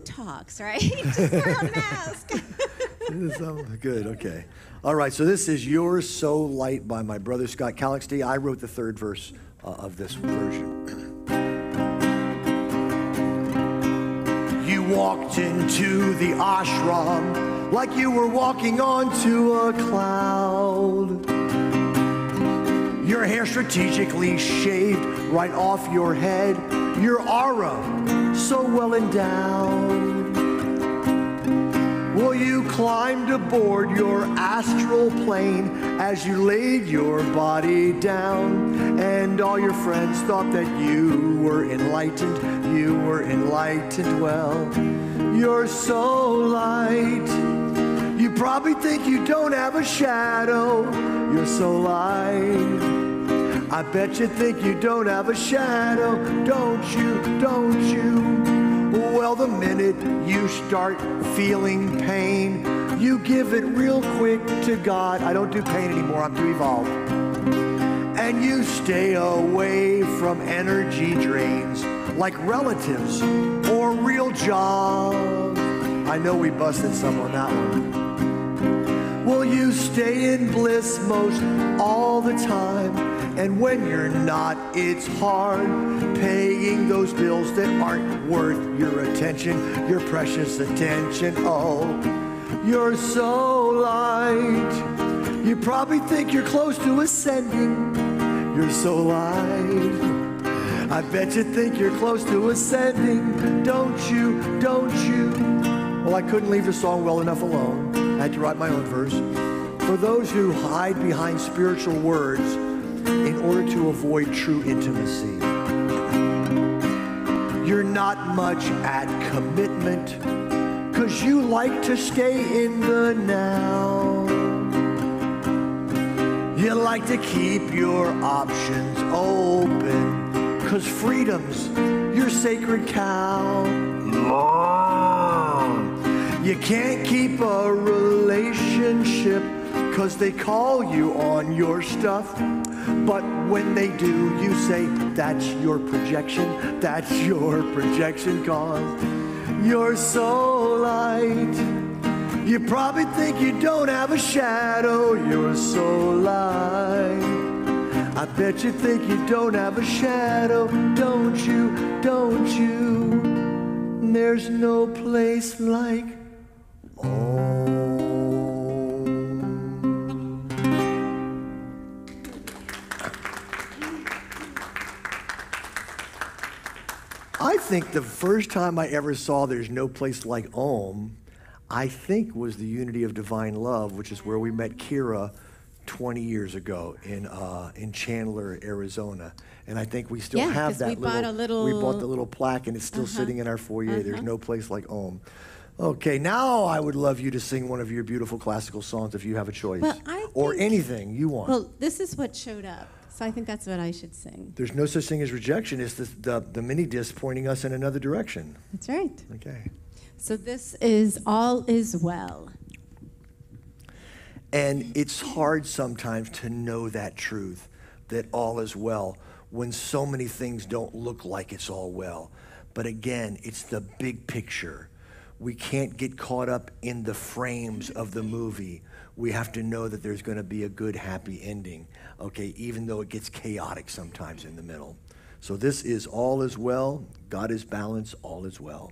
talks, right? Just wear a mask. Good, okay. All right, so this is Youre So Light by my brother Scott Calixty. I wrote the third verse of this version. You walked into the ashram like you were walking onto a cloud. Your hair strategically shaved right off your head. Your aura so well endowed. Well, you climbed aboard your astral plane as you laid your body down. And all your friends thought that you were enlightened. You were enlightened, well, you're so light. You probably think you don't have a shadow. You're so light. I bet you think you don't have a shadow, don't you, don't you? Well, the minute you start feeling pain, you give it real quick to God. I don't do pain anymore, I'm too evolved. And you stay away from energy drains like relatives or real jobs. I know we busted some on that one. Well, you stay in bliss most all the time. And when you're not, it's hard paying those bills that aren't worth your attention, your precious attention. Oh, you're so light. You probably think you're close to ascending. You're so light. I bet you think you're close to ascending. Don't you, don't you? Well, I couldn't leave the song well enough alone. I had to write my own verse. For those who hide behind spiritual words in order to avoid true intimacy. You're not much at commitment, 'cause you like to stay in the now. You like to keep your options open, 'cause freedom's your sacred cow. You can't keep a relationship, 'cause they call you on your stuff. But when they do, you say, that's your projection, that's your projection, 'cause you're so light. You probably think you don't have a shadow, you're so light. I bet you think you don't have a shadow, don't you, don't you? There's no place like home. I think the first time I ever saw There's No Place Like Om, I think was the Unity of Divine Love, which is where we met Kira 20 years ago in Chandler, Arizona. And I think we still have that we bought the little plaque, and it's still sitting in our foyer. There's no place like Om. Okay, now I would love you to sing one of your beautiful classical songs if you have a choice. Well, or anything you want. Well, this is what showed up. So I think that's what I should sing. There's no such thing as rejection. It's the mini disc pointing us in another direction. That's right. Okay. So this is All Is Well. And it's hard sometimes to know that truth, that all is well, when so many things don't look like it's all well. But again, it's the big picture. We can't get caught up in the frames of the movie. We have to know that there's going to be a good, happy ending, okay, even though it gets chaotic sometimes in the middle. So this is All Is Well. God is balanced. All is well.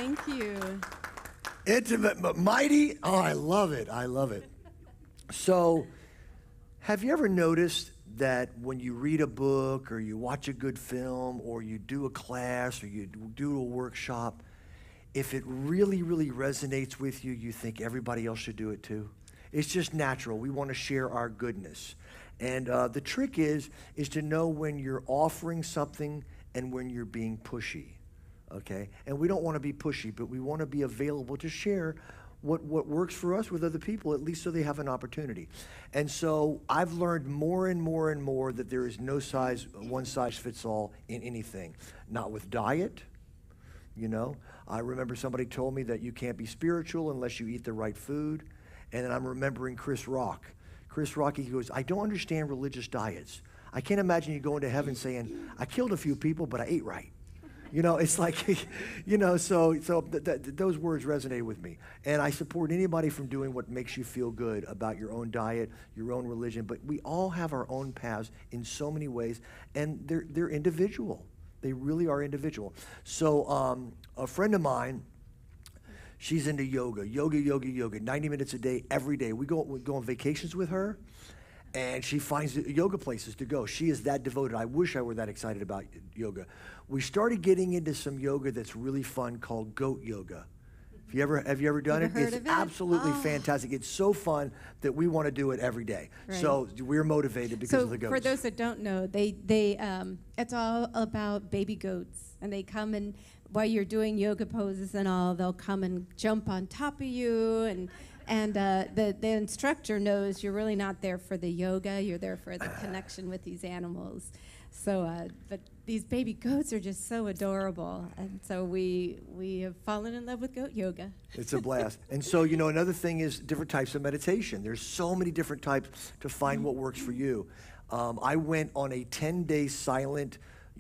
Thank you. Intimate but mighty. Oh, I love it. I love it. So, have you ever noticed that when you read a book or you watch a good film or you do a class or you do a workshop, if it really, really resonates with you, you think everybody else should do it too? It's just natural. We want to share our goodness. And the trick is to know when you're offering something and when you're being pushy, okay? And we don't want to be pushy, but we want to be available to share what works for us with other people, at least so they have an opportunity. And so I've learned more and more and more that there is no one size fits all in anything. Not with diet, you know. I remember somebody told me that you can't be spiritual unless you eat the right food. And then I'm remembering Chris Rock. Chris Rock, he goes, I don't understand religious diets. I can't imagine you going to heaven saying, I killed a few people, but I ate right. You know, it's like, you know, so those words resonate with me. And I support anybody from doing what makes you feel good about your own diet, your own religion. But we all have our own paths in so many ways, and they're individual. They really are individual. So a friend of mine, she's into yoga, 90 minutes a day, every day. We go on vacations with her, and she finds yoga places to go. She is that devoted. I wish I were that excited about yoga. We started getting into some yoga that's really fun called goat yoga. Have you ever done it? It's absolutely fantastic. It's so fun that we want to do it every day. Right. So we're motivated because of the goats. For those that don't know, it's all about baby goats, and they come and while you're doing yoga poses and all, they'll come and jump on top of you, and the instructor knows you're really not there for the yoga, you're there for the connection with these animals. So, but these baby goats are just so adorable, and so we have fallen in love with goat yoga. It's a blast. And so, you know, another thing is different types of meditation. There's so many different types to find what works for you. I went on a 10-day silent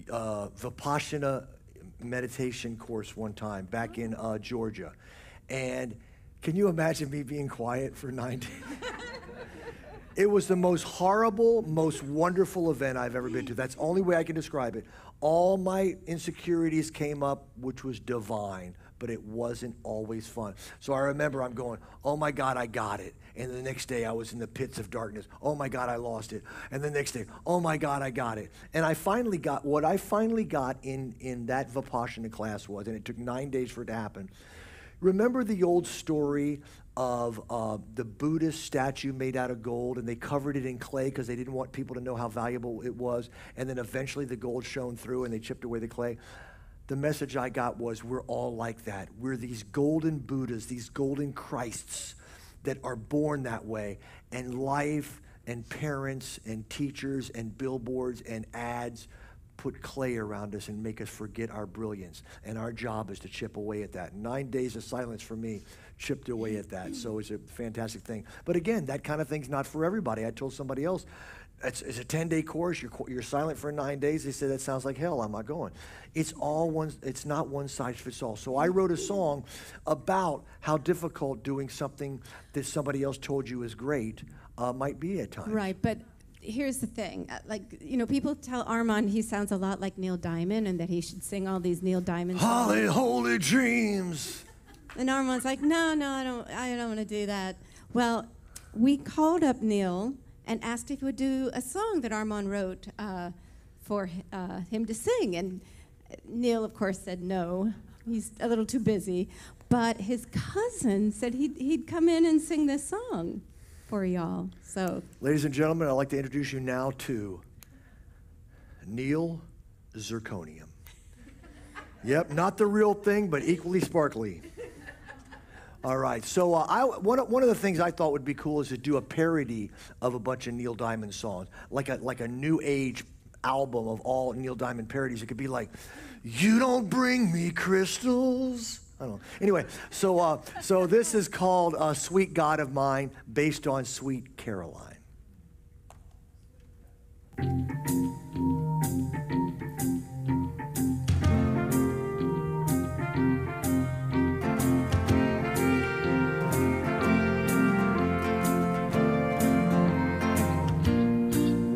Vipassana meditation course one time back in Georgia. And can you imagine me being quiet for 9 days? It was the most horrible, most wonderful event I've ever been to. That's the only way I can describe it. All my insecurities came up, which was divine, but it wasn't always fun. So I remember I'm going, oh my God, I got it. And the next day I was in the pits of darkness. Oh my God, I lost it. And the next day, oh my God, I got it. And I finally got, what I finally got in that Vipassana class was, and it took 9 days for it to happen. Remember the old story of the Buddhist statue made out of gold, and they covered it in clay because they didn't want people to know how valuable it was, and then eventually the gold shone through and they chipped away the clay? The message I got was, we're all like that. We're these golden Buddhas, these golden Christs that are born that way, and life and parents and teachers and billboards and ads put clay around us and make us forget our brilliance. And our job is to chip away at that. 9 days of silence for me chipped away at that. So it's a fantastic thing. But again, that kind of thing's not for everybody. I told somebody else, it's a 10-day course. You're silent for 9 days. They said, that sounds like hell. I'm not going. It's not one size fits all. So I wrote a song about how difficult doing something that somebody else told you is great might be at times. Right, but here's the thing. People tell Armand he sounds a lot like Neil Diamond and that he should sing all these Neil Diamond songs. Holly, holy dreams. And Armand's like, no, I don't want to do that. Well, we called up Neil and asked if he would do a song that Armand wrote for him to sing. And Neil, of course, said no. He's a little too busy. But his cousin said he'd come in and sing this song for y'all. So, ladies and gentlemen, I'd like to introduce you now to Neil Zirconium. Yep, not the real thing, but equally sparkly. All right, so one of the things I thought would be cool is to do a parody of a bunch of Neil Diamond songs, like a new age album of all Neil Diamond parodies. It could be like, you don't bring me crystals. I don't know. Anyway, so this is called Sweet God of Mine, based on Sweet Caroline.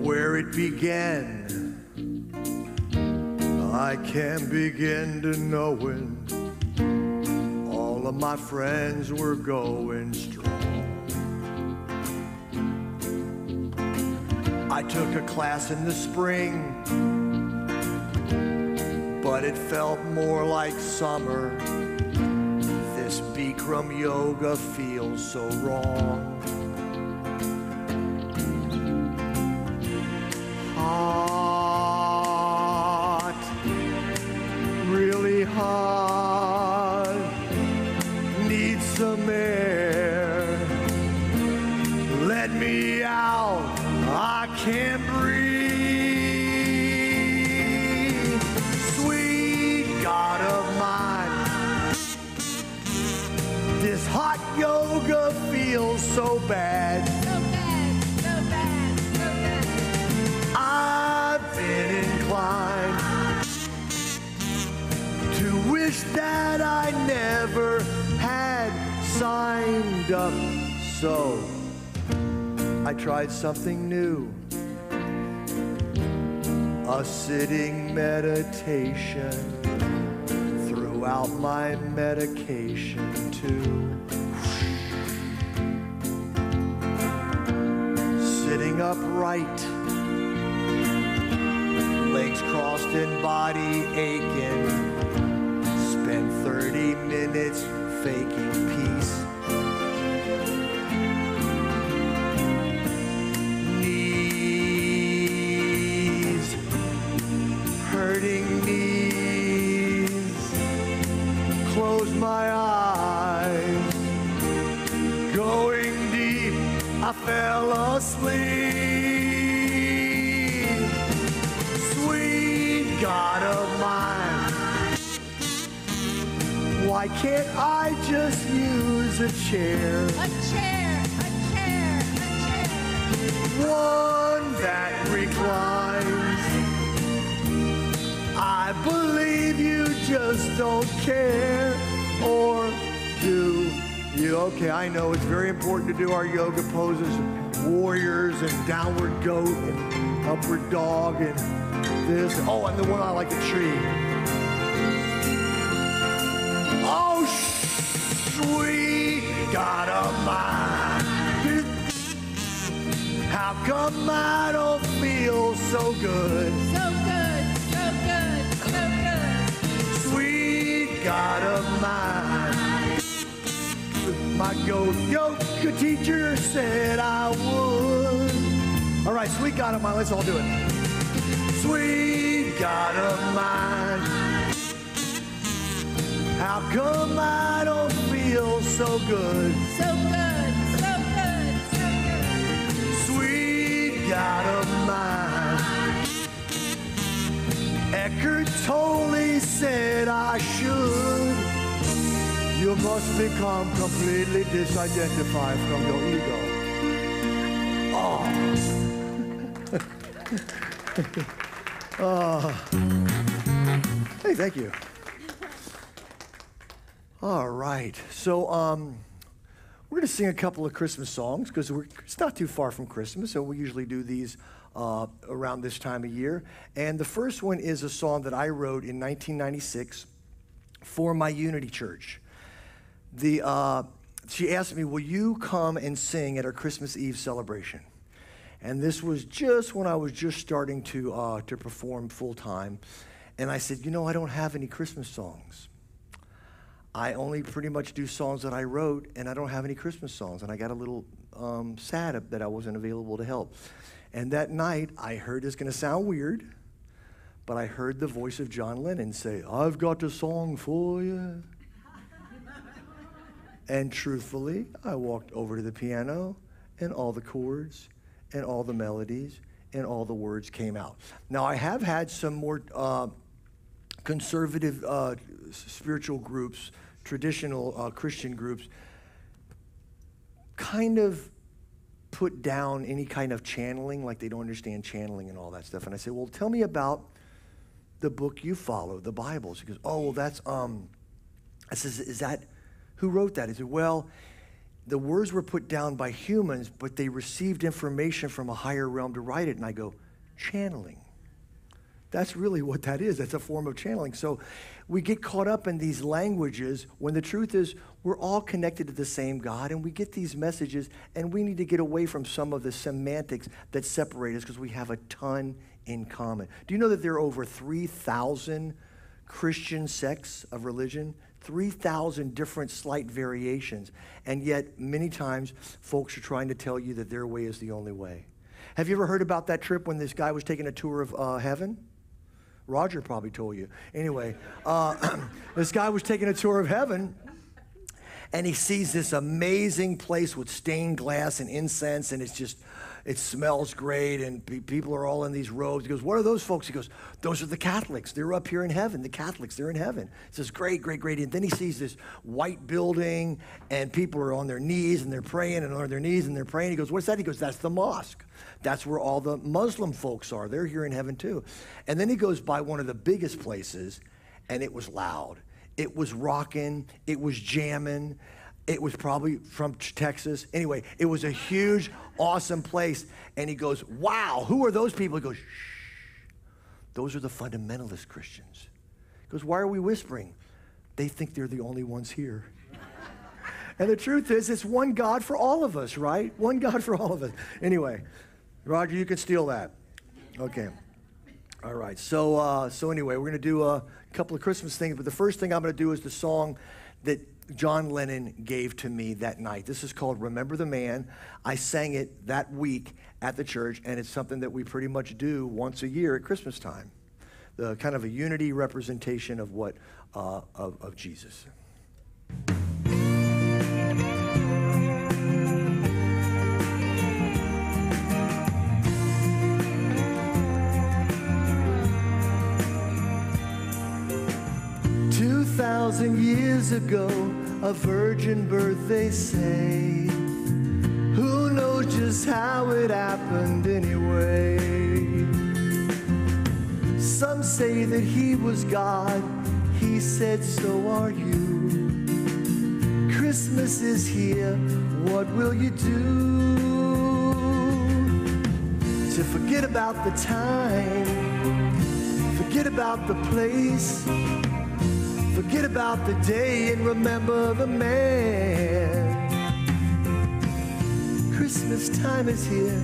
Where it began, I can't begin to know when. all of my friends were going strong. I took a class in the spring, but it felt more like summer. This Bikram yoga feels so wrong. Hot, really hot, need some air. Let me out, I can't breathe. Sweet God of mine, this hot yoga feels so bad. So bad, so bad, so bad. I've been inclined to wish that I never had signed up. So I tried something new, a sitting meditation. Threw out my medication too. Sitting upright, legs crossed and body aching. Spent 30 minutes faking peace. Knees, hurting knees. Close my eyes, going deep, I fell asleep. Sweet God of mine, why can't I just use a chair? A chair, a chair, a chair. One that reclines. I believe you just don't care, or do you? Okay, I know it's very important to do our yoga poses, warriors and downward goat and upward dog and this. Oh, and the one I like, the tree. Oh, sweet God of mine, how come I don't feel so good? So good, so good, so good. Sweet God of mine, my yoga teacher said I would. All right, sweet God of mine, let's all do it. Sweet God of mine, how come I don't feel so good? So good, so good, so good. Sweet God of mine, Eckhart Tolle said I should. You must become completely disidentified from your ego. Oh. Oh. Hey, thank you. All right. So we're going to sing a couple of Christmas songs because it's not too far from Christmas, so we usually do these around this time of year. And the first one is a song that I wrote in 1996 for my Unity Church. She asked me, will you come and sing at our Christmas Eve celebration? And this was just when I was just starting to perform full time. And I said, I don't have any Christmas songs. I only pretty much do songs that I wrote, and I don't have any Christmas songs. And I got a little sad that I wasn't available to help. And that night, I heard, it's going to sound weird, but I heard the voice of John Lennon say, I've got a song for you. And truthfully, I walked over to the piano, and all the chords, and all the melodies, and all the words came out. Now, I have had some more conservative spiritual groups, traditional Christian groups, kind of put down any kind of channeling, like they don't understand channeling and all that stuff. And I said, well, tell me about the book you follow, the Bible. She goes, oh, well, that's, I says, is that, who wrote that? He said, well, the words were put down by humans, but they received information from a higher realm to write it. And I go, channeling. That's really what that is. That's a form of channeling. So we get caught up in these languages when the truth is we're all connected to the same God, and we get these messages, and we need to get away from some of the semantics that separate us because we have a ton in common. Do you know that there are over 3,000 Christian sects of religion? 3,000 different slight variations. And yet, many times, folks are trying to tell you that their way is the only way. Have you ever heard about that trip when this guy was taking a tour of heaven? Roger probably told you. Anyway, this guy was taking a tour of heaven, and he sees this amazing place with stained glass and incense, and it smells great, and people are all in these robes. He goes, what are those folks? He goes, those are the Catholics. They're up here in heaven. The Catholics, they're in heaven. He says, great, great, great. And then he sees this white building, and people are on their knees, and they're praying, and on their knees, and they're praying. He goes, what's that? He goes, that's the mosque. That's where all the Muslim folks are. They're here in heaven too. And then he goes by one of the biggest places, and it was loud. It was rocking. It was jamming. It was probably from Texas. Anyway, it was a huge, awesome place. And he goes, wow, who are those people? He goes, shh, those are the fundamentalist Christians. He goes, why are we whispering? They think they're the only ones here. And the truth is, it's one God for all of us, right? One God for all of us. Anyway, Roger, you can steal that. Okay. All right. So anyway, we're going to do a couple of Christmas things. But the first thing I'm going to do is the song that John Lennon gave to me that night. This is called Remember the Man. I sang it that week at the church, and it's something that we pretty much do once a year at Christmas time. The kind of a unity representation of what, of Jesus. 2,000 years ago, a virgin birth, they say. Who knows just how it happened anyway? Some say that he was God. He said, so are you. Christmas is here. What will you do? To forget about the time, forget about the place, forget about the day and remember the man. Christmas time is here,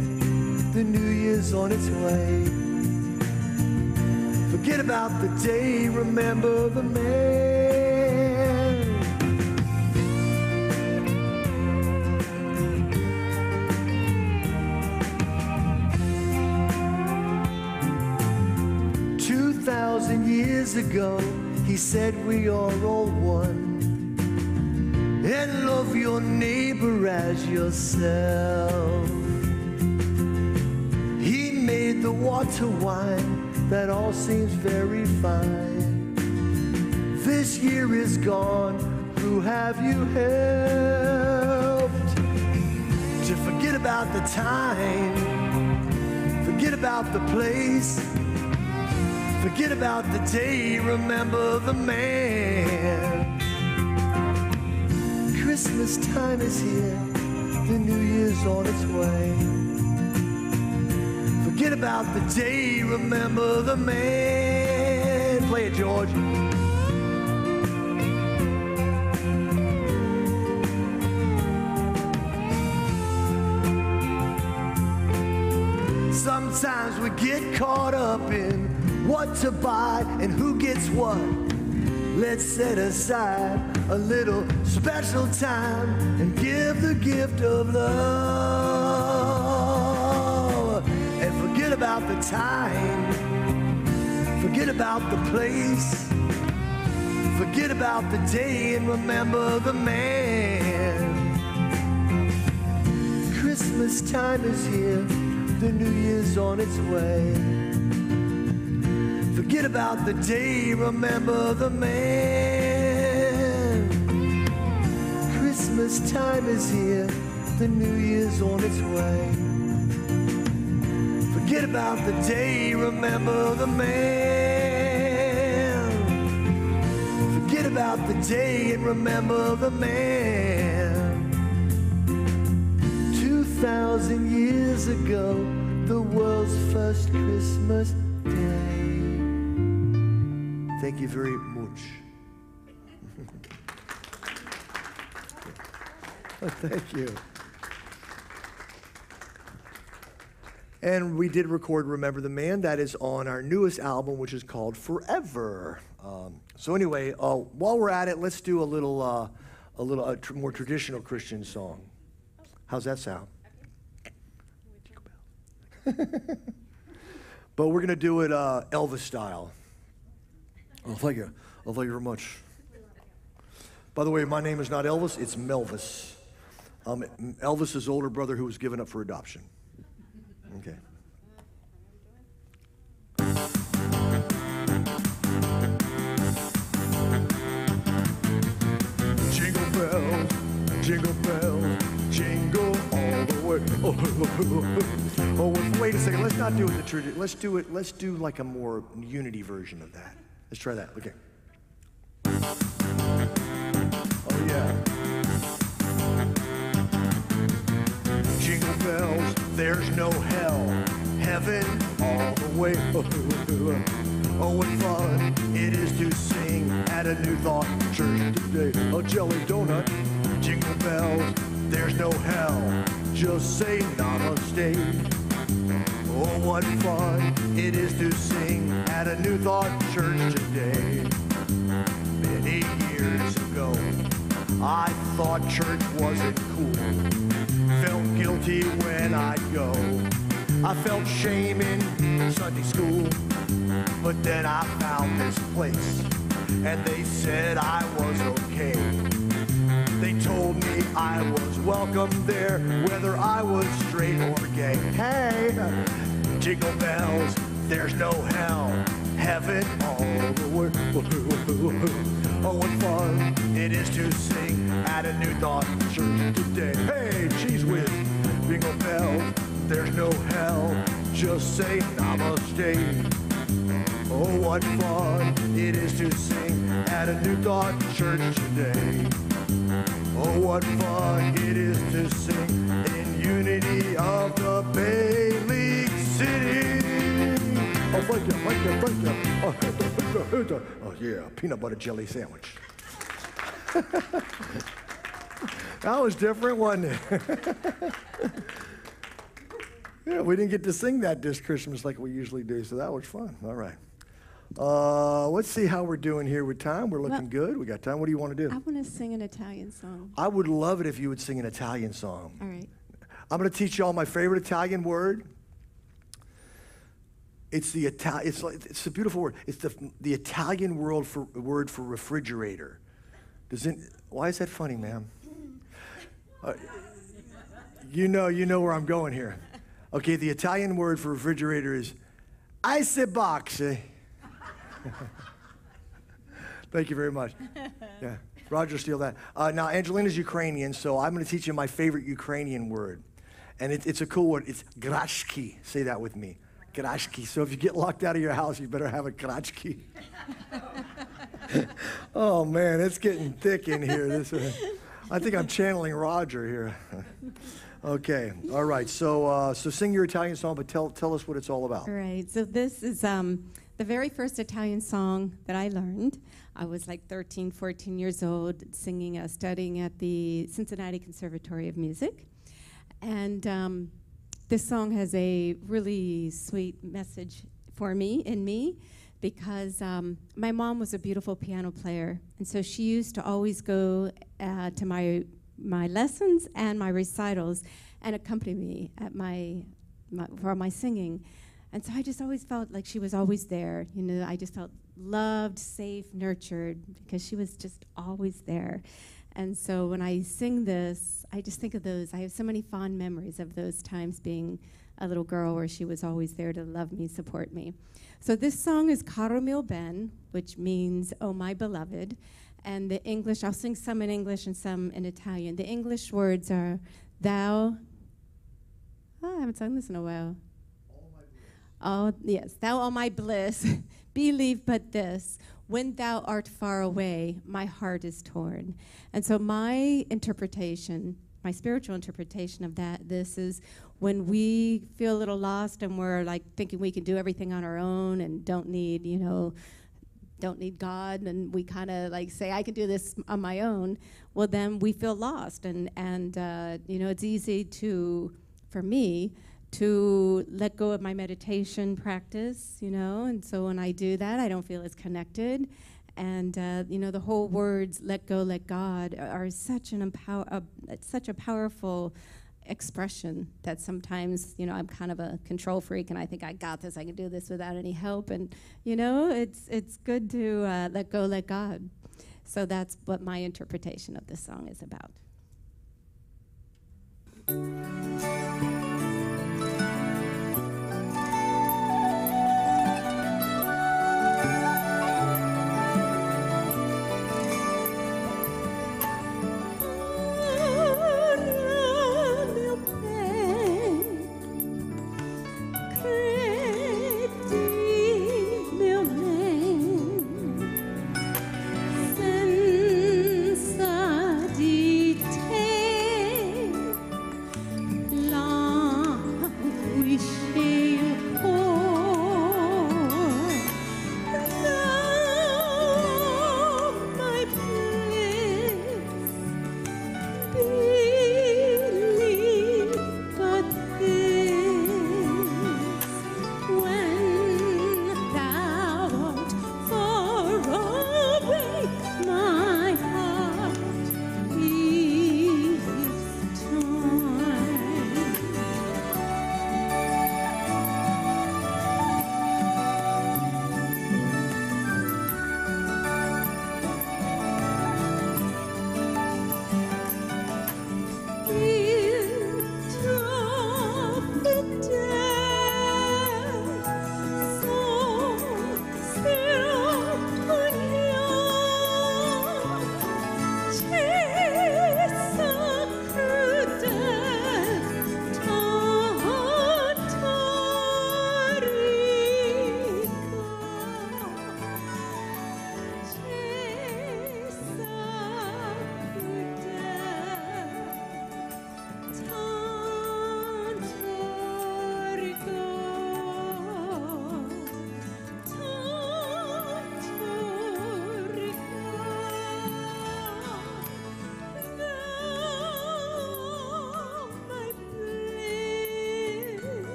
the New Year's on its way. Forget about the day, remember the man. 2,000 years ago, he said we are all one, and love your neighbor as yourself. He made the water wine, that all seems very fine. This year is gone, who have you helped? To forget about the time, forget about the place, forget about the day, remember the man. Christmas time is here, the New Year's on its way. Forget about the day, remember the man. Play it, George. Sometimes we get caught up in what to buy and who gets what. Let's set aside a little special time and give the gift of love. And forget about the time, forget about the place, forget about the day and remember the man. Christmas time is here, the New Year's on its way. Forget about the day, remember the man. Christmas time is here, the New Year's on its way. Forget about the day, remember the man. Forget about the day and remember the man. 2,000 years ago, the world's first Christmas day. Thank you very much. Thank you. And we did record Remember the Man. That is on our newest album, which is called Forever. So anyway, while we're at it, let's do a little more traditional Christian song. How's that sound? But we're going to do it Elvis style. Oh, thank you. Oh, thank you very much. By the way, my name is not Elvis, it's Melvis. Elvis's older brother who was given up for adoption. Okay. Jingle bells, jingle bells, jingle all the way. Oh, wait a second. Let's not do it the tradition. Let's do like a more unity version of that. Let's try that. Okay. Oh yeah. Jingle bells, there's no hell, heaven all the way. Oh, what fun it is to sing at a New Thought church today. A jelly donut, jingle bells, there's no hell, just say namaste. Oh, what fun it is to sing at a New Thought church today. Many years ago, I thought church wasn't cool. Felt guilty when I'd go. I felt shame in Sunday school. But then I found this place, and they said I was okay. They told me I was welcome there, whether I was straight or gay. Hey, jingle bells, there's no hell, heaven all the way. Oh, what fun it is to sing at a New Thought church today. Hey, cheese whiz, jingle bells, there's no hell, just say namaste. Oh, what fun it is to sing at a New Thought church today. Oh, what fun it is to sing in unity of the Bay League City. Oh, thank you, thank you, thank you. Oh, yeah, peanut butter jelly sandwich. That was different, wasn't it? Yeah, we didn't get to sing that this Christmas like we usually do, so that was fun. All right. Let's see how we're doing here with time. We're looking good. We got time. What do you want to do? I want to sing an Italian song. I would love it if you would sing an Italian song. All right. I'm going to teach you all my favorite Italian word. It's a beautiful word. It's the Italian word for refrigerator. Why is that funny, ma'am? You know where I'm going here. Okay, the Italian word for refrigerator is icebox. Thank you very much. Yeah, Roger, steal that. Now, Angelina's Ukrainian, so I'm going to teach you my favorite Ukrainian word. And it's a cool word. It's grashki. Say that with me. Grashki. So if you get locked out of your house, you better have a grashki. Oh, man, it's getting thick in here. I think I'm channeling Roger here. Okay, all right. So sing your Italian song, but tell us what it's all about. All right. So this is the very first Italian song that I learned. I was like 13, 14 years old, studying at the Cincinnati Conservatory of Music. And this song has a really sweet message for me, because my mom was a beautiful piano player. And so she used to always go to my lessons and my recitals and accompany me at for my singing. And so I just always felt like she was always there. You know, I just felt loved, safe, nurtured, because she was just always there. And so when I sing this, I just think of those. I have so many fond memories of those times being a little girl where she was always there to love me, support me. So this song is Caro mio ben, which means, oh, my beloved. And the English, I'll sing some in English and some in Italian. The English words are, thou, I haven't sung this in a while. Oh, yes, thou all my bliss, believe but this, when thou art far away, my heart is torn. And so my interpretation, my spiritual interpretation of this is when we feel a little lost and we're like thinking we can do everything on our own and don't need, don't need God, and we kind of like say, I can do this on my own, well, then we feel lost. And it's easy for me, to let go of my meditation practice, and so when I do that, I don't feel as connected. And, the whole words, let go, let God, are such such a powerful expression that sometimes, I'm kind of a control freak, and I think I got this, I can do this without any help. And, it's good to let go, let God. So that's what my interpretation of this song is about.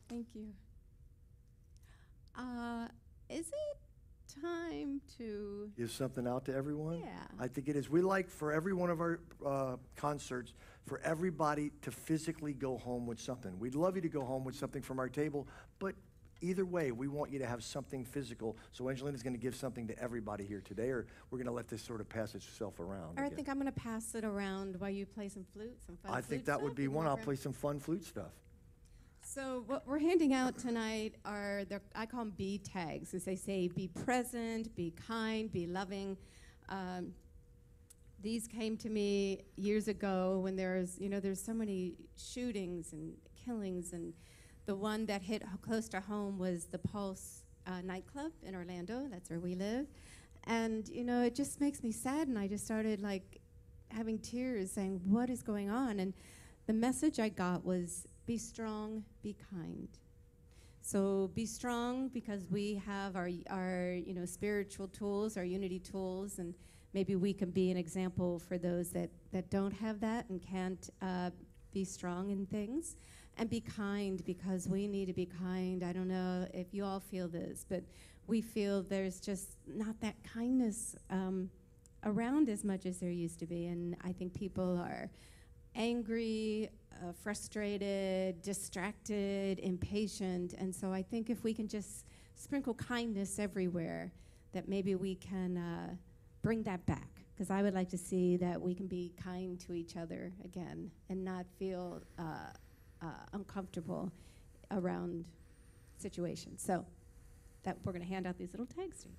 Thank you. Is it time to give something out to everyone? Yeah. I think it is. We like for every one of our concerts for everybody to physically go home with something. We'd love you to go home with something from our table, but either way, we want you to have something physical. So Angelina's going to give something to everybody here today, or we're going to let this sort of pass itself around. Or I think I'm going to pass it around while you play some flute, some fun I think that would be one. I'll play some fun flute stuff. So what we're handing out tonight are, I call them B tags. As they say, be present, be kind, be loving. These came to me years ago when there's so many shootings and killings, and the one that hit close to home was the Pulse nightclub in Orlando. That's where we live. And, it just makes me sad, and I just started having tears saying, what is going on? And the message I got was, be strong, be kind. So be strong because we have our spiritual tools, our unity tools, and maybe we can be an example for those that don't have that and can't be strong in things. And be kind because we need to be kind. I don't know if you all feel this, but we feel there's just not that kindness around as much as there used to be. And I think people are angry, frustrated, distracted, impatient. And so I think if we can just sprinkle kindness everywhere, that maybe we can bring that back. Because I would like to see that we can be kind to each other again and not feel uncomfortable around situations. So that we're going to hand out these little tags to you.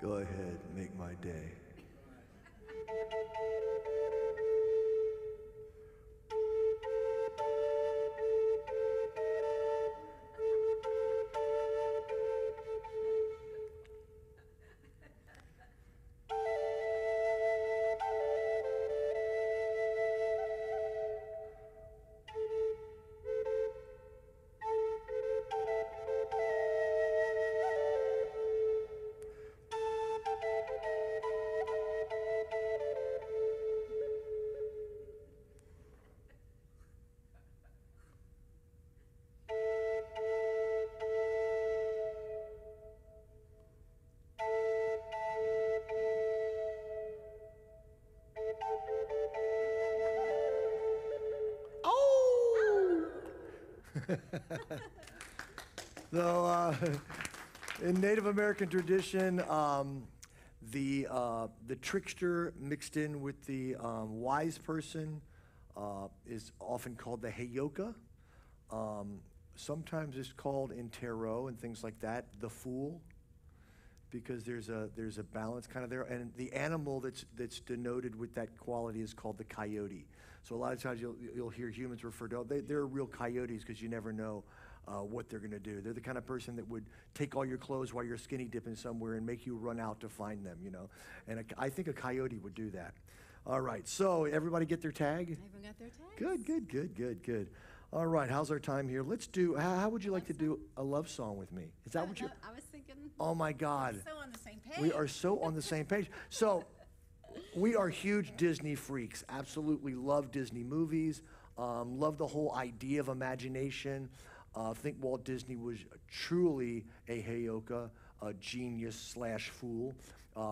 Go ahead, make my day. So, in Native American tradition, the trickster mixed in with the wise person is often called the heyoka. Sometimes it's called in tarot and things like that, the fool, because there's a balance kind of there. And the animal that's denoted with that quality is called the coyote. So a lot of times you'll hear humans refer to, they're real coyotes because you never know what they're going to do. They're the kind of person that would take all your clothes while you're skinny dipping somewhere and make you run out to find them, you know. And I think a coyote would do that. All right, so everybody get their tag? Everyone got their tags? Good. All right, how's our time here? Let's do, how would you like to do a love song with me? Is that what you? I was thinking. Oh my God. We're so on the same page. We are so on the same page. So we are huge Disney freaks, absolutely love Disney movies, love the whole idea of imagination. Think Walt Disney was truly a heyoka, a genius / fool.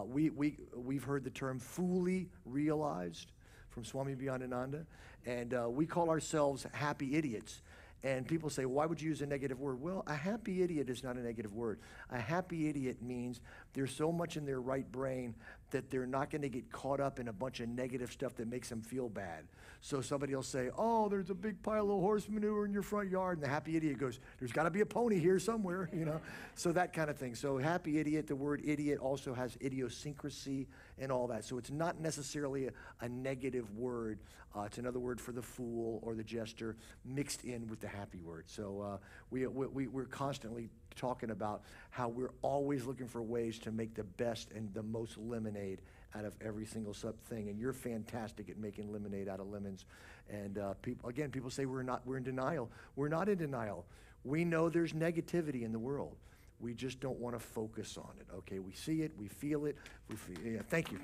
We've heard the term fully realized from Swami Vyanananda, and we call ourselves happy idiots. And people say, why would you use a negative word? Well, a happy idiot is not a negative word. A happy idiot means they're so much in their right brain that they're not going to get caught up in a bunch of negative stuff that makes them feel bad. So somebody will say, oh, there's a big pile of horse manure in your front yard. And the happy idiot goes, there's got to be a pony here somewhere, you know. So that kind of thing. So happy idiot, the word idiot also has idiosyncrasy and all that. So it's not necessarily a negative word. It's another word for the fool or the jester mixed in with the happy word. So we're constantly talking about how we're always looking for ways to make the best and the most lemonade out of every single thing. And you're fantastic at making lemonade out of lemons. And people say we're in denial. We're not in denial. We know there's negativity in the world. We just don't want to focus on it. Okay, we see it, we feel it. Yeah, thank you.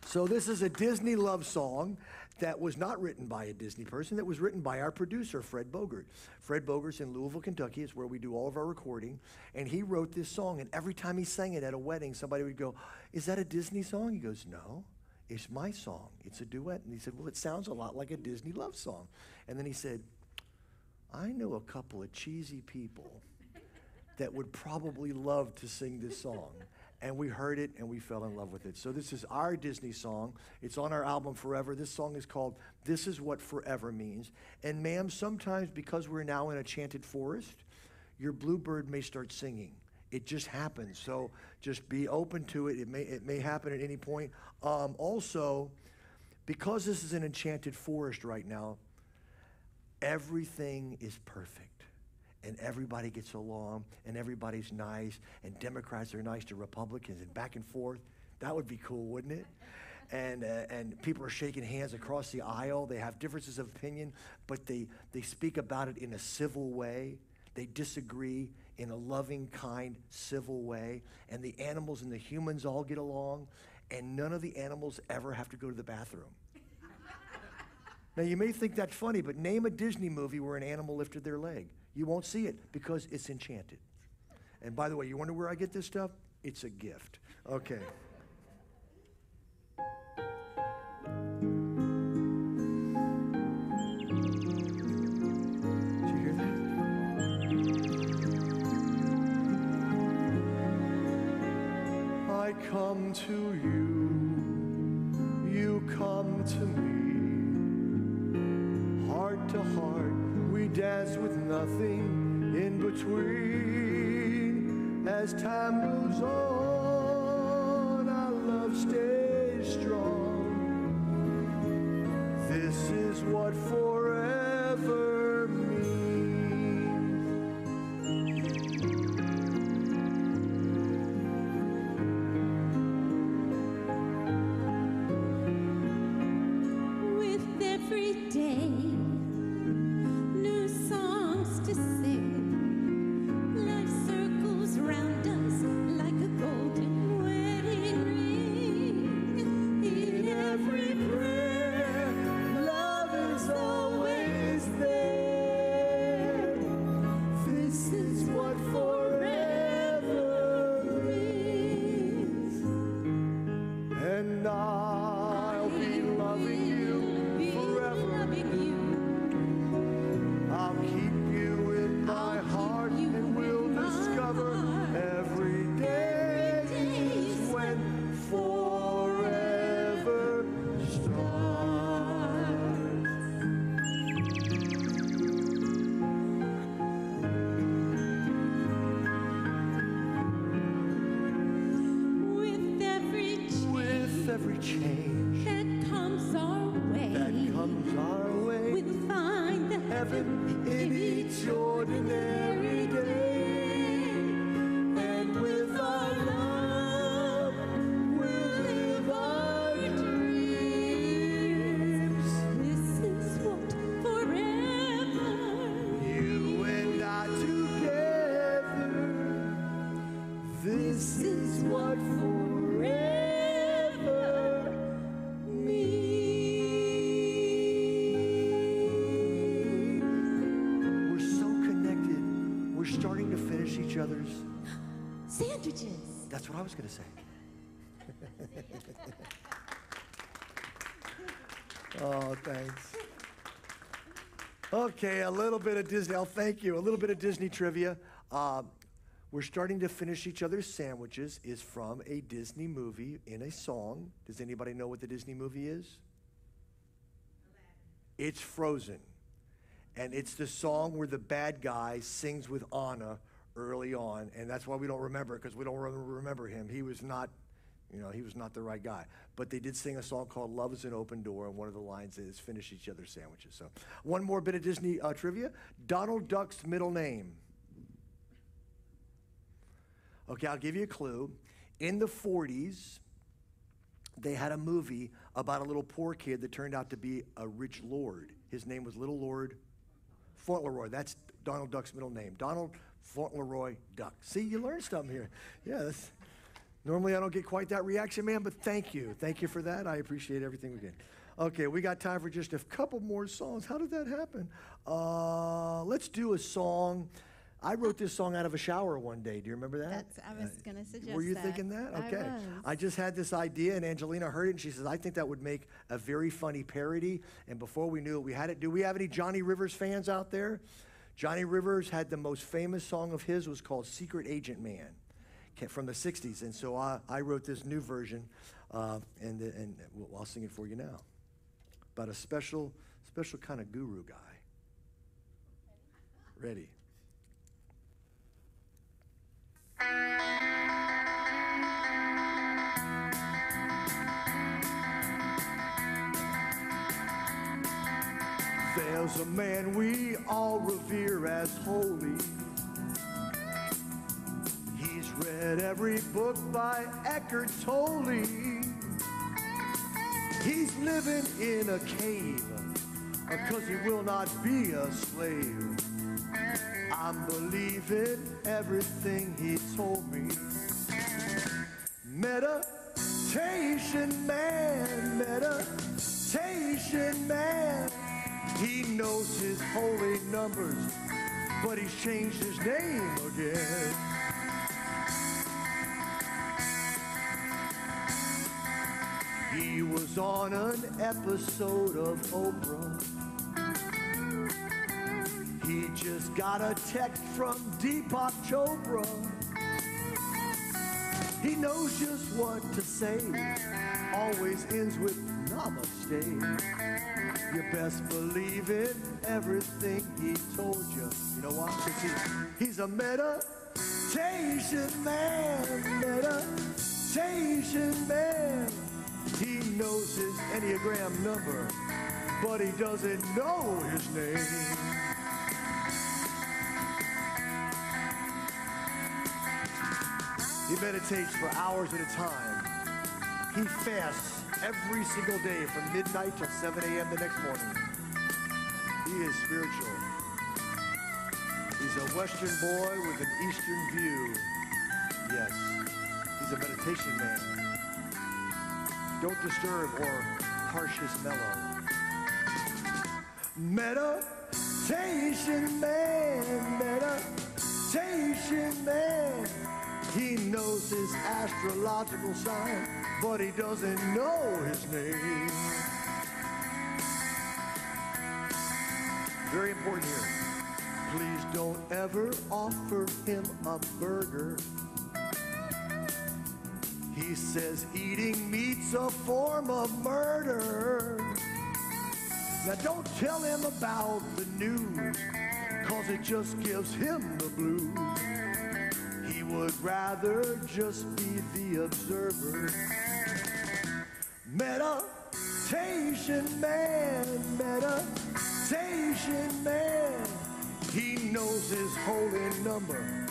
So this is a Disney love song that was not written by a Disney person. That was written by our producer, Fred Bogert. Fred Bogert's in Louisville, Kentucky. It's where we do all of our recording. And he wrote this song. And every time he sang it at a wedding, somebody would go, is that a Disney song? He goes, no, it's my song. It's a duet. And he said, well, it sounds a lot like a Disney love song. And then he said, I know a couple of cheesy people that would probably love to sing this song. and we heard it and we fell in love with it. So this is our Disney song. It's on our album Forever. This song is called This Is What Forever Means. And ma'am, sometimes because we're now in a enchanted forest, your bluebird may start singing. It just happens. So just be open to it. It may happen at any point. Also, because this is an enchanted forest right now, everything is perfect. And everybody gets along, and everybody's nice, and Democrats are nice to Republicans, and back and forth. That would be cool, wouldn't it? And people are shaking hands across the aisle. They have differences of opinion, but they speak about it in a civil way. They disagree in a loving, kind, civil way. And the animals and the humans all get along, and none of the animals ever have to go to the bathroom. Now, you may think that's funny, but name a Disney movie where an animal lifted their leg. You won't see it because it's enchanted. And by the way, you wonder where I get this stuff? It's a gift. Okay. Did you hear that? I come to you, you come to me. Heart to heart, we dance with nothing in between. As time moves on, our love stays strong. This is what forever means. With every day, every change that comes our way, we'll find the heaven in each ordinary day. And with our love, we'll live our dreams. This is what forever. You and I together. This is what forever. Each other's sandwiches. That's what I was going to say. Oh, thanks. Okay, a little bit of Disney. Oh, thank you. A little bit of Disney trivia. We're starting to finish each other's sandwiches is from a Disney movie in a song. Does anybody know what the Disney movie is? It's Frozen. And it's the song where the bad guy sings with Anna early on, and that's why we don't remember it, because we don't remember him. He was not, he was not the right guy. But they did sing a song called Love is an Open Door, and one of the lines is finish each other's sandwiches. So one more bit of Disney trivia. Donald Duck's middle name. Okay, I'll give you a clue. In the 40s, they had a movie about a little poor kid that turned out to be a rich lord. His name was Little Lord Fauntleroy. That's Donald Duck's middle name. Donald Fauntleroy Duck. See, you learned something here. Yeah, normally I don't get quite that reaction, man, but thank you. Thank you for that. I appreciate everything we get. Okay, we got time for just a couple more songs. How did that happen? Let's do a song. I wrote this song out of a shower one day. Do you remember that? I was going to suggest that. Were you thinking that? Okay. I just had this idea, and Angelina heard it, and she says, I think that would make a very funny parody. And before we knew it, we had it. Do we have any Johnny Rivers fans out there? Johnny Rivers had the most famous song of his was called Secret Agent Man. from the 60s. And so I wrote this new version, and I'll sing it for you now. About a special kind of guru guy. Ready? There's a man we all revere as holy. He's read every book by Eckhart Tolle. He's living in a cave because he will not be a slave. I'm believing everything he told me. Meditation man, meditation man. He knows his holy numbers, but he's changed his name again. He was on an episode of Oprah. He just got a text from Deepak Chopra. He knows just what to say, always ends with namaste. You best believe in everything he told you. You know why? Because he's a meditation man, meditation man. He knows his Enneagram number, but he doesn't know his name. He meditates for hours at a time. He fasts every single day from midnight till 7 a.m. the next morning. He is spiritual. He's a Western boy with an Eastern view. Yes, he's a meditation man. Don't disturb or harsh his mellow. Meditation man, meditation man. He knows his astrological sign, but he doesn't know his name. Very important here. Please don't ever offer him a burger. He says eating meat's a form of murder. Now don't tell him about the news, 'cause it just gives him the blues. He would rather just be the observer. Meditation man, meditation man. He knows his holy number,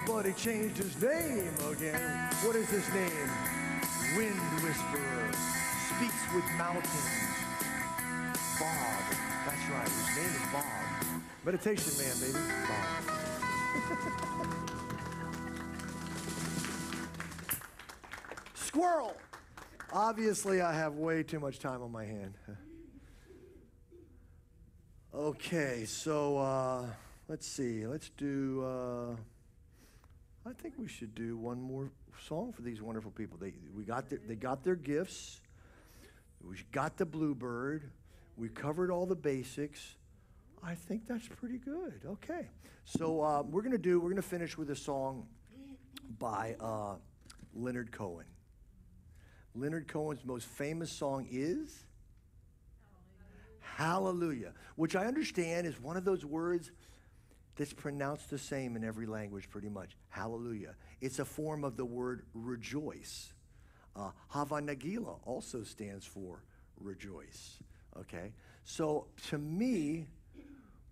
but he changed his name again. What is his name? Wind whisperer, speaks with mountains. Bob, that's right, his name is Bob. Meditation man, baby, Bob. Squirrel. Obviously, I have way too much time on my hand. Okay, so let's see. Let's do, I think we should do one more song for these wonderful people. They got their gifts. We got the bluebird. We covered all the basics. I think that's pretty good. Okay, so we're gonna finish with a song by Leonard Cohen. Leonard Cohen's most famous song is Hallelujah, which I understand is one of those words that's pronounced the same in every language pretty much. Hallelujah. It's a form of the word rejoice. Hava Nagila also stands for rejoice. Okay? So to me,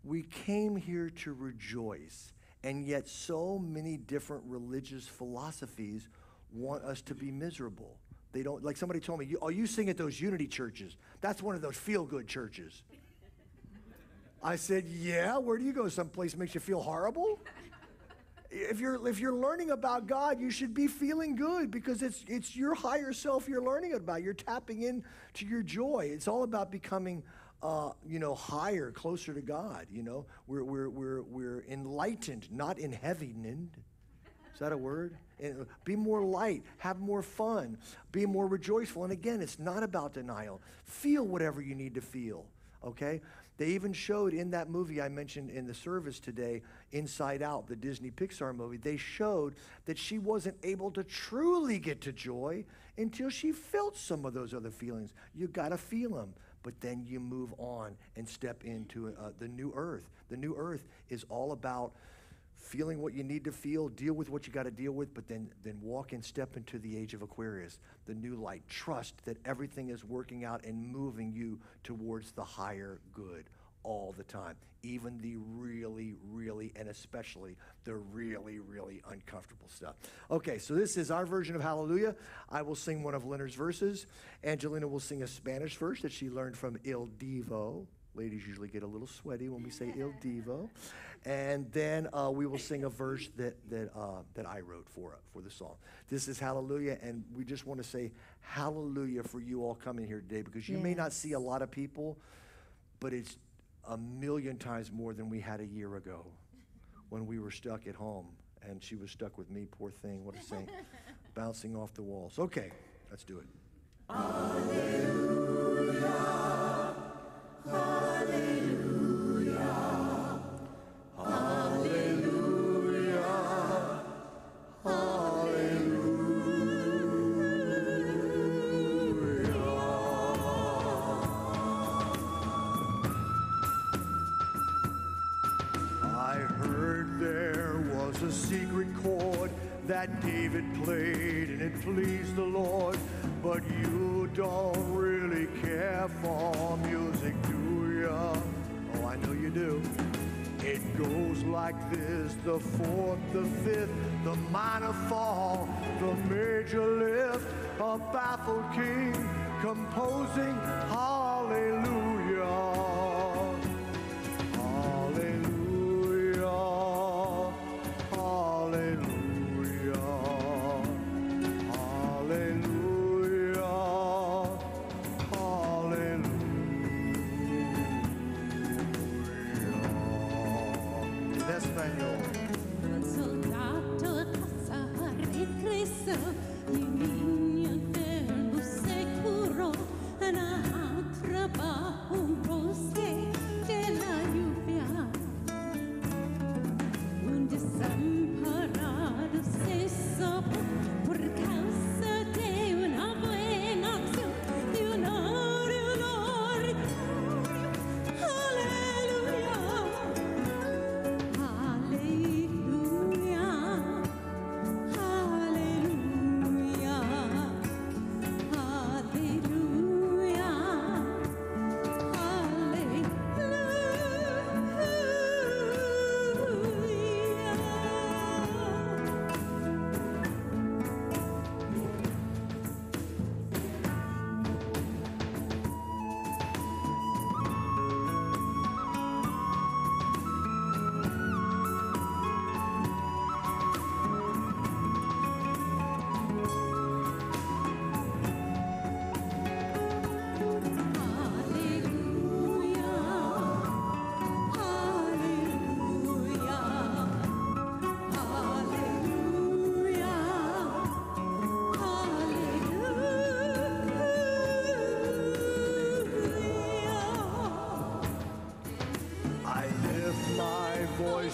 we came here to rejoice, and yet so many different religious philosophies want us to be miserable. They don't, like somebody told me, you sing at those unity churches. That's one of those feel-good churches. I said, yeah, where do you go? Someplace makes you feel horrible? If you're learning about God, you should be feeling good because it's your higher self you're learning about. You're tapping into your joy. It's all about becoming higher, closer to God. We're enlightened, not enheavened. Is that a word? Be more light, have more fun, be more rejoiceful. And again, it's not about denial. Feel whatever you need to feel. okay? They even showed in that movie I mentioned in the service today, Inside Out, the Disney Pixar movie, they showed that she wasn't able to truly get to joy until she felt some of those other feelings. You gotta feel them, but then you move on and step into the new earth. The new earth is all about feeling what you need to feel, deal with what you got to deal with, but then walk and step into the age of Aquarius, the new light. Trust that everything is working out and moving you towards the higher good all the time, even the really, really, and especially the really, really uncomfortable stuff. Okay, so this is our version of Hallelujah. I will sing one of Leonard's verses. Angelina will sing a Spanish verse that she learned from Il Divo. Ladies usually get a little sweaty when we say Il Divo. And then we will sing a verse that I wrote for the song. This is Hallelujah, and we just want to say hallelujah for you all coming here today, because you may not see a lot of people, but it's a million times more than we had a year ago when we were stuck at home, and she was stuck with me, poor thing, what a saint, bouncing off the walls. Okay, let's do it. Hallelujah. Hallelujah, hallelujah, hallelujah. I heard there was a secret chord that David played and it pleased the Lord, but you don't really care for music, do ya? Oh, I know you do. It goes like this: the fourth, the fifth, the minor fall, the major lift, a baffled king composing hallelujah.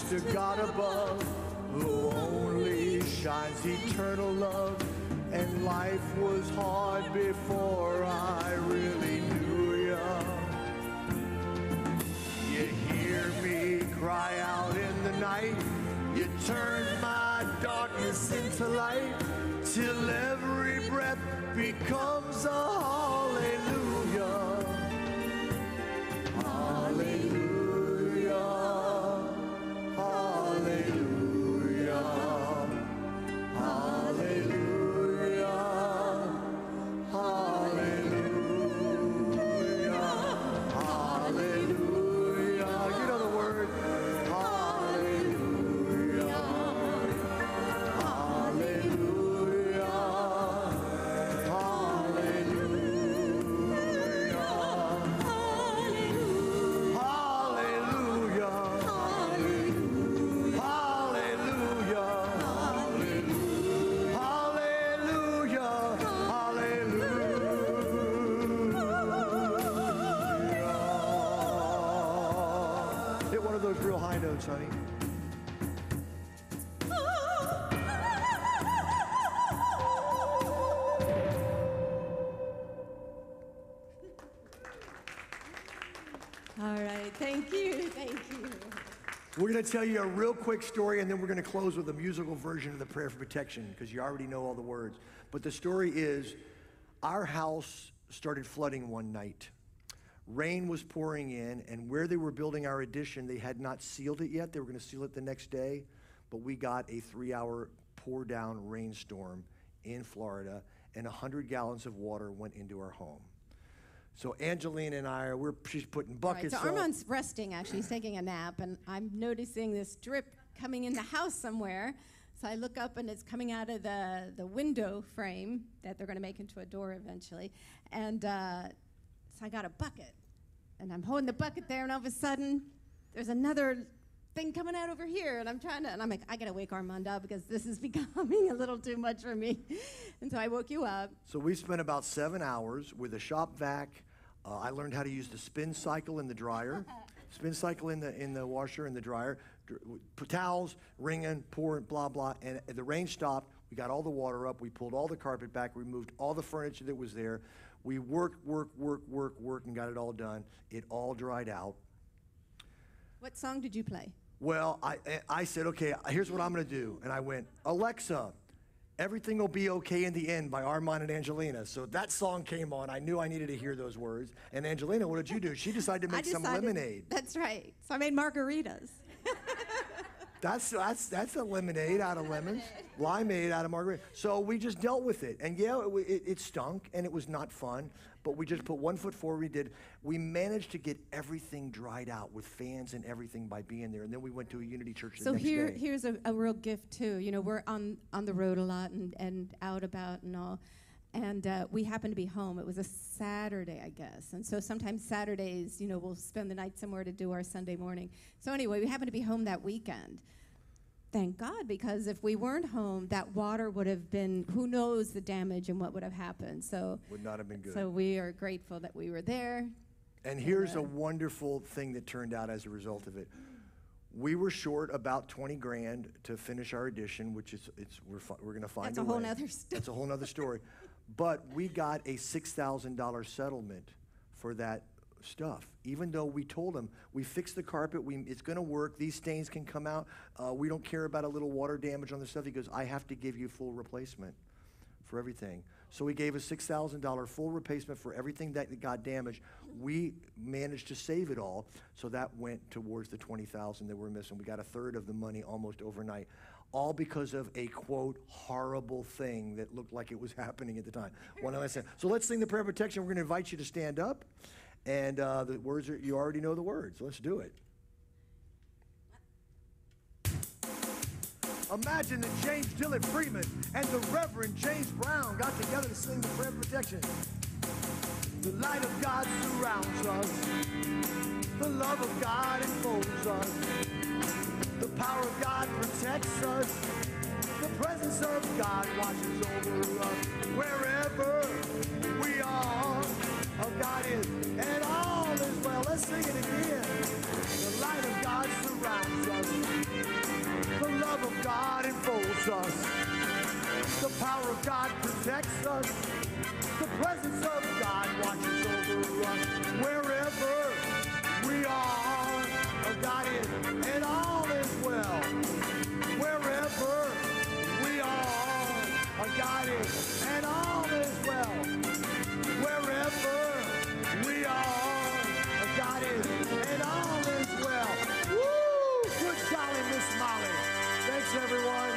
To God above, who only shines eternal love, and life was hard before I really knew ya. You hear me cry out in the night, you turn my darkness into light, till every breath becomes a hallelujah. Hallelujah. notes, honey. All right, thank you, thank you. We're going to tell you a real quick story, and then we're going to close with a musical version of the prayer for protection, because you already know all the words. But the story is, our house started flooding one night. Rain was pouring in, and where they were building our addition, they had not sealed it yet. They were going to seal it the next day, but we got a 3-hour pour-down rainstorm in Florida, and 100 gallons of water went into our home. So Angelina and I, she's putting buckets up. So Armand's resting, actually. He's taking a nap, and I'm noticing this drip coming in the house somewhere. So I look up, and it's coming out of the window frame that they're going to make into a door eventually. And so I got a bucket, and I'm holding the bucket there, and all of a sudden, there's another thing coming out over here, and I'm like, I gotta wake Armand up because this is becoming a little too much for me. And so I woke you up. So we spent about 7 hours with a shop vac. I learned how to use the spin cycle in the dryer, spin cycle in the washer and the dryer, towels, wringing, pouring, blah, blah. And the rain stopped. We got all the water up. We pulled all the carpet back. We moved all the furniture that was there. We worked, and got it all done. It all dried out. What song did you play? Well, I said, okay, here's what I'm going to do. And I went, Alexa, Everything Will Be Okay in the End by Armand and Angelina. So that song came on. I knew I needed to hear those words. And Angelina, what did you do? She decided to make some lemonade. That's right. So I made margaritas. That's a lemonade out of lemons. Limeade out of margarita. So we just dealt with it. And yeah, it stunk, and it was not fun. But we just put 1 foot forward. We managed to get everything dried out with fans and everything by being there. And then we went to a Unity church the next day. So here's a real gift, too. You know, we're on the road a lot and out about and all. And we happened to be home. It was a Saturday, I guess. And so sometimes Saturdays, you know, we'll spend the night somewhere to do our Sunday morning. So anyway, we happened to be home that weekend. Thank God, because if we weren't home, that water would have been, who knows the damage and what would have happened. So would not have been good. So we are grateful that we were there. And here's a wonderful thing that turned out as a result of it. We were short about 20 grand to finish our addition, which is we're going to find a way. That's a whole nother story. That's a whole nother story. But we got a $6,000 settlement for that stuff. Even though we told them, we fixed the carpet, it's going to work, these stains can come out, we don't care about a little water damage on the stuff. He goes, I have to give you full replacement for everything. So we gave a $6,000 full replacement for everything that got damaged. We managed to save it all, so that went towards the $20,000 that we're missing. We got a third of the money almost overnight, all because of a, quote, horrible thing that looked like it was happening at the time. So let's sing the prayer of protection. We're going to invite you to stand up. And the words you already know the words. Let's do it. Imagine that James Dillard Freeman and the Reverend James Brown got together to sing the prayer of protection. The light of God surrounds us. The love of God enfolds us. The power of God protects us. The presence of God watches over us. Wherever we are, God is, and all is well. Let's sing it again. The light of God surrounds us. The love of God enfolds us. The power of God protects us. The presence of God watches over us. Wherever we are, God is, and all is well. Wherever we are, God is, and all is well. Wherever we are, God is, and all is well. Woo! Good golly, Miss Molly. Thanks, everyone.